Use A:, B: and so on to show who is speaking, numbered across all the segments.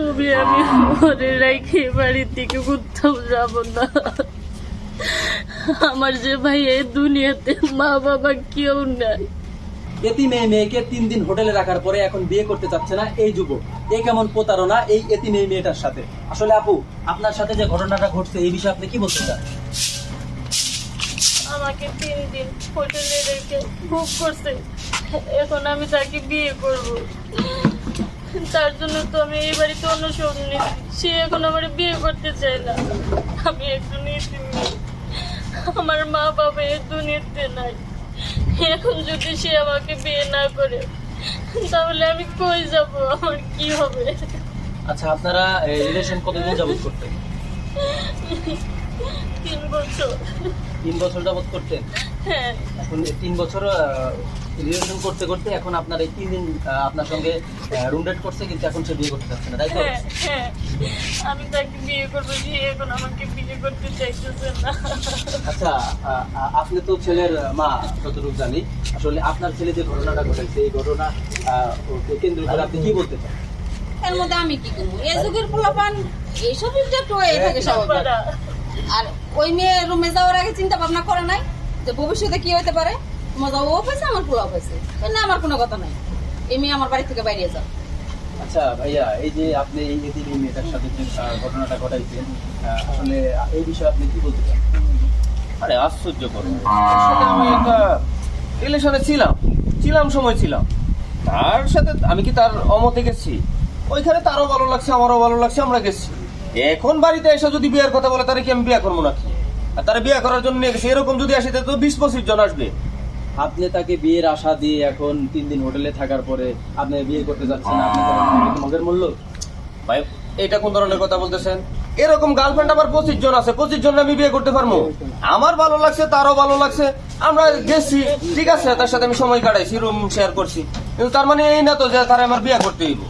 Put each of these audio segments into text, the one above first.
A: তবে আমি মনে রেখে বাড়ি থেকে কোথাও যাব না। আমার যে ভাই এই দুনিয়াতে মা বাবা কেউ নাই।
B: এতিম এই মেয়েকে 3 দিন হোটেলে রাখার পরে এখন বিয়ে করতে চাচ্ছে না এই যুবক। এই কেমন প্রতারণা এই এতিম এই মেয়েটার সাথে। আসলে আপু, আপনার সাথে যে ঘটনাটা ঘটছে এই বিষয়ে আপনি কি বলতে চান?
A: আমাকে 3 দিন হোটেলে রেখে বুক করছে, এখন আমি তাকে বিয়ে করব। তার জন্য তো আমি এই বাড়িতে অন্য সব নিয়েছি। সে এখন আমার বিয়ে করতে চায় না। আমি একটু এতিম মেয়ে, আমার মা বাবা এই দুনিয়াতে নাই। এখন যদি সে আমাকে বিয়ে না করে তাহলে আমি কই যাব, আমার কি হবে?
B: আচ্ছা, আপনারা রিলেশন কতদিন যাবত করতেন?
A: 3 বছর।
B: 3 বছর যাবত করতেন?
A: হ্যাঁ।
B: এখন 3 বছর রিলেশন করতে করতে এখন আপনার এই 3 দিন আপনার সঙ্গে রুম ডেট করছে, কিন্তু এখন সে বিয়ে করতে চাচ্ছে না, তাই তো?
A: হ্যাঁ হ্যাঁ, আমি তাকে বিয়ে করবো, সে এখন আমাকে বিয়ে করতে চাইতেছে না।
B: আচ্ছা, আপনি তো ছেলের মা যতটুকু জানি। আসলে আপনার ছেলে যে ঘটনাটা ঘটেছে এই ঘটনা কেন্দ্র করে আপনি কি বলতে চান?
C: এর মধ্যে আমি কি করবো? এই যুগের পোলাপান এইসব একটু হয়ে থাকে স্বাভাবিক। আর ওই মেয়ে রুমে যাওয়ার আগে চিন্তা ভাবনা করে নাই যে ভবিষ্যতে কি হতে পারে। মজা ও পাইছে, আমার পোলাও পাইছে, না আমার কোনো কথা নাই। এই মেয়ে আমার বাড়ি থেকে বাইরে যাও।
B: আচ্ছা ভাইয়া, এই যে আপনি এই এতিম মেয়েটার সাথে যে ঘটনাটা ঘটাইছেন, আসলে এই বিষয়ে আপনি কি বলতে চান?
D: আরে আশ্চর্য করো, সাথে আমি একটা রিলেশনে ছিলাম সময় ছিলাম। তার সাথে আমি কি তার অমতে গেছি? ওইখানে তারও ভালো লাগছে, আমারও ভালো লাগছে, আমরা গেছি। এখন বাড়িতে এসে যদি বিয়ের কথা বলে, তারে কি আমি বিয়ে করবো নাকি? আর তারা বিয়ে করার জন্য নিয়ে গেছে, এরকম যদি আসে তো 20-25 জন আসবে।
B: আপনি তাকে বিয়ের আশা দিয়ে এখন 3 দিন হোটেলে থাকার পরে আপনি বিয়ে করতে যাচ্ছেন, আপনি মগের মূল্য?
D: ভাই, এটা কোন ধরনের কথা বলতেছেন? এরকম গার্লফ্রেন্ড আমার 25 জন আছে, 25 জন আমি বিয়ে করতে পারবো? আমার ভালো লাগছে, তারও ভালো লাগছে, আমরা গেছি, ঠিক আছে, তার সাথে আমি সময় কাটাইছি, রুম শেয়ার করছি, কিন্তু তার মানে এই না তো যে তারা আমার বিয়ে করতে হইব।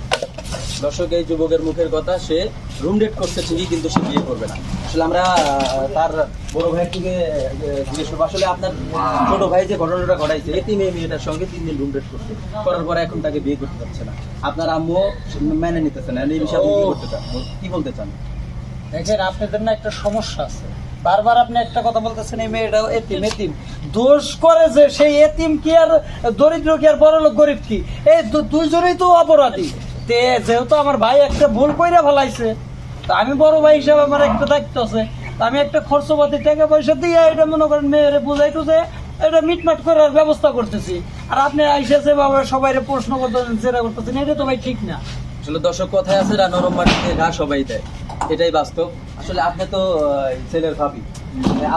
B: দর্শক, এই যুবকের মুখের কথা, সে রুম ডেট করছে ঠিকই, কিন্তু সে বিয়ে করবে না। আসলে আমরা তার বড় ভাইয়ের থেকে জিজ্ঞেস করবো, আসলে আপনার ছোট ভাই যে ঘটনাটা ঘটাইছে এতিম এই মেয়েটার সঙ্গে 3 দিন রুম ডেট করছে, করার পরে এখন তাকে বিয়ে করতে পারছে না, আপনার আম্মু মেনে নিতেছে না, এই বিষয়ে আপনি কি করতে চান, কি বলতে চান?
E: দেখেন, আপনাদের না একটা সমস্যা আছে। বারবার আপনি একটা কথা বলতেছেন এই মেয়েটাও এতিম এতিম। দোষ করে যে সেই এতিম কি আর দরিদ্র কি আর বড় লোক গরিব কি? এই দুইজনেই তো অপরাধী। তে যেহেতু আমার ভাই একটা ভুল কইরা ফেলাইছে, তা আমি বড় ভাই হিসাবে আমার একটা দায়িত্ব আছে। তা আমি একটা খরচপাতি টাকা পয়সা দিয়ে এটা মনে করেন মেয়েরে বুঝাইতো যে এটা মিটমাট করার ব্যবস্থা করতেছি। আর আপনি আইসেছে বাবা সবাই প্রশ্ন করতেছেন, জেরা করতেছেন, এটা তো ভাই ঠিক না।
B: আসলে দর্শক, কথায় আছে না, নরম মাটিতে ঘাস সবাই দেয়, এটাই বাস্তব। আসলে আপনি তো ছেলের ভাবি,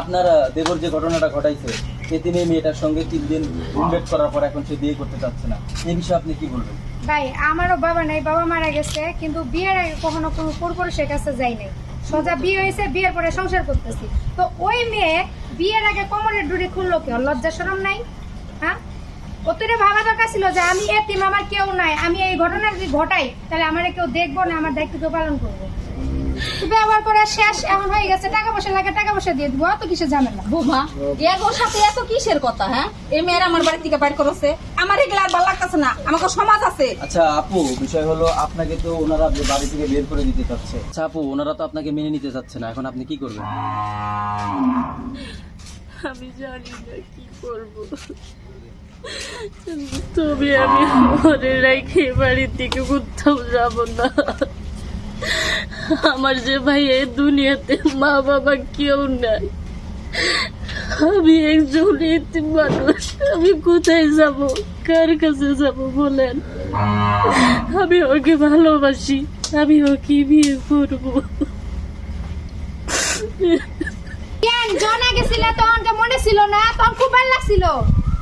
B: আপনার দেবর যে ঘটনাটা ঘটাইছে এতিম এই মেয়েটার সঙ্গে 3 দিন রুম ডেট করার পর এখন সে বিয়ে করতে চাচ্ছে না, এই বিষয়ে আপনি কি বলবেন?
F: ভাই, আমারও বাবা নাই, বাবা মারা গেছে, কিন্তু বিয়ের আগে কখনো কোনো পরপুরুষের কাছে যাই নাই। সোজা বিয়ে হয়েছে, বিয়ের পরে সংসার করতেছি। তো ওই মেয়ে বিয়ের আগে কোমরের ডুরি খুললো, কি ওর লজ্জা শরম নাই? হ্যাঁ, ওতরে ভাবা দরকার ছিল যে আমি এতিম, আমার কেউ নাই, আমি এই ঘটনা যদি ঘটাই তাহলে আমার কেউ দেখবো না, আমার দায়িত্ব কেউ পালন করবো। ব্যবহার করা শেষ, এমন হয়ে গেছে, টাকা পয়সা লাগে টাকা পয়সা দিয়ে দিবো, অত কিসে ঝামেলা?
C: বোমা এর সাথে এত কিসের কথা? হ্যাঁ, এই মেয়েরা আমার বাড়ি থেকে বাইর করেছে, আমার এগুলা আর ভালো লাগতেছে না, আমাকে সমাজ আছে।
B: আচ্ছা আপু, বিষয় হলো আপনাকে তো ওনারা বাড়ি থেকে বের করে দিতে চাচ্ছে। আচ্ছা আপু, ওনারা তো আপনাকে মেনে নিতে চাচ্ছে না, এখন আপনি কি করবেন?
A: আমি জানি না কি করবো, তবে আমি মনে রেখে বাড়ি থেকে কোথাও যাব না। আমার যে ভাই এই দুনিয়াতে মা বাবা কেউ নাই। আমি একজন এতিম মানুষ, আমি কোথায় যাব, কার কাছে যাব বলেন? আমি ওকে ভালোবাসি, আমি ওকে বিয়ে করবো।
F: জন আগে ছিল তখন মনে ছিল না, তখন খুব ভালো লাগছিল।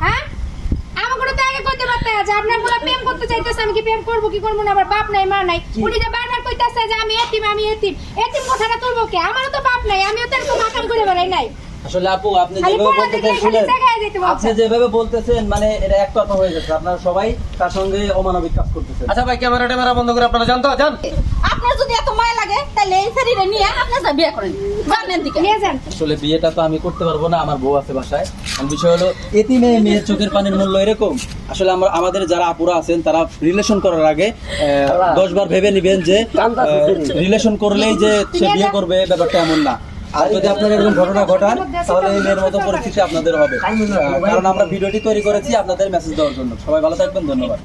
F: হ্যাঁ, আমাকে তো আগে কইতে পারতে যে আপনার বলে প্রেম করতে চাইতেছে, আমি কি প্রেম করবো কি করবো না? আমার বাপ নাই মা নাই, উনি যে বারবার কইতাছে যে আমি এতিম আমি এতিম, এতিম কথাটা তুলবো কে? আমারও তো বাপ নাই, আমিও তো এরকম আকাম করে বেড়াই নাই।
B: আসলে আপু আপনি
F: খালি
B: যেভাবে
F: পড়া
B: বলতেছেন
F: দেখলে খালি
B: শুনেন,
F: জায়গায় যেতে বলছেন।
B: আপনি যেভাবে বলতেছেন মানে এটা একতরফা হয়ে যাচ্ছে, আপনারা সবাই তার সঙ্গে অমানবিক কাজ করতেছেন।
D: আচ্ছা ভাই, ক্যামেরা ট্যামেরা বন্ধ করে আপনারা জানতো যান।
C: আপনার যদি এত মায়া লাগে তাহলে এই শরীরে নিয়ে আপনি যা বিয়ে করেন জানেন দিকে
F: নিয়ে যান।
B: আসলে বিয়েটা তো আমি করতে পারবো না, আমার বউ আছে বাসায়। আর বিষয় হলো এতিমে মেয়ের চোখের পানির মূল্য এরকম। আসলে আমাদের যারা আপুরা আছেন তারা রিলেশন করার আগে 10 বার ভেবে নিবেন যে রিলেশন করলেই যে সে বিয়ে করবে, ব্যাপারটা এমন না। আর যদি আপনারা এরকম ঘটনা ঘটান তাহলে এই মেয়ের মতো পরিস্থিতি আপনাদের হবে। কারণ আমরা ভিডিওটি তৈরি করেছি আপনাদের মেসেজ দেওয়ার জন্য। সবাই ভালো থাকবেন, ধন্যবাদ।